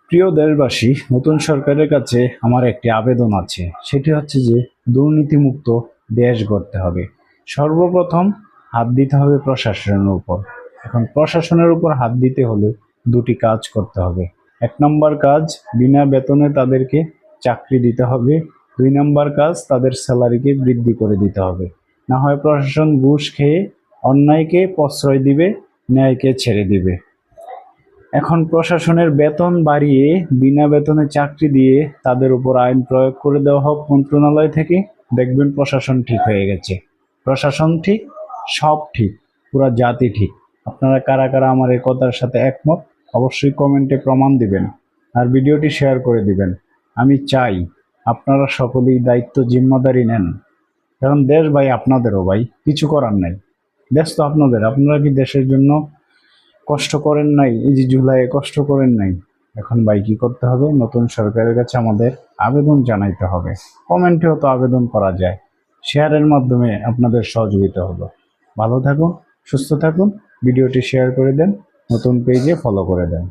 প্রিয় দেশবাসী, নতুন সরকারের কাছে আমার একটি আবেদন আছে। সেটি হচ্ছে যে দুর্নীতিমুক্ত দেশ গড়তে হবে। সর্বপ্রথম হাত দিতে হবে প্রশাসনের উপর। এখন প্রশাসনের উপর হাত দিতে হলে দুটি কাজ করতে হবে। এক নম্বর কাজ, বিনা বেতনে তাদেরকে চাকরি দিতে হবে। দুই নম্বর কাজ, তাদের স্যালারিকে বৃদ্ধি করে দিতে হবে। না হয় প্রশাসন ঘুষ খেয়ে অন্যায়কে প্রশ্রয় দিবে, ন্যায়কে ছেড়ে দিবে। এখন প্রশাসনের বেতন বাড়িয়ে বিনা বেতনে চাকরি দিয়ে তাদের উপর আইন প্রয়োগ করে দেওয়া হোক মন্ত্রণালয় থেকে, দেখবেন প্রশাসন ঠিক হয়ে গেছে। প্রশাসন ঠিক, সব ঠিক, পুরা জাতি ঠিক। আপনারা কারা কারা আমার এই কথার সাথে একমত অবশ্যই কমেন্টে প্রমাণ দিবেন, আর ভিডিওটি শেয়ার করে দিবেন। আমি চাই আপনারা সকলেই দায়িত্ব জিম্মাদারি নেন, কারণ দেশ ভাই আপনাদেরও ভাই, কিছু করার নাই। দেশ তো আপনাদের, আপনারা কি দেশের জন্য কষ্ট করেন নাই? এই যে জুলাইয়ে কষ্ট করেন নাই? এখন ভাই কি করতে হবে? নতুন সরকারের কাছে আমাদের আবেদন জানাইতে হবে। কমেন্টেও তো আবেদন করা যায়, শেয়ারের মাধ্যমে আপনাদের সহযোগিতা হলো। ভালো থাকুন, সুস্থ থাকুন, ভিডিওটি শেয়ার করে দেন, নতুন পেজে ফলো করে দেন।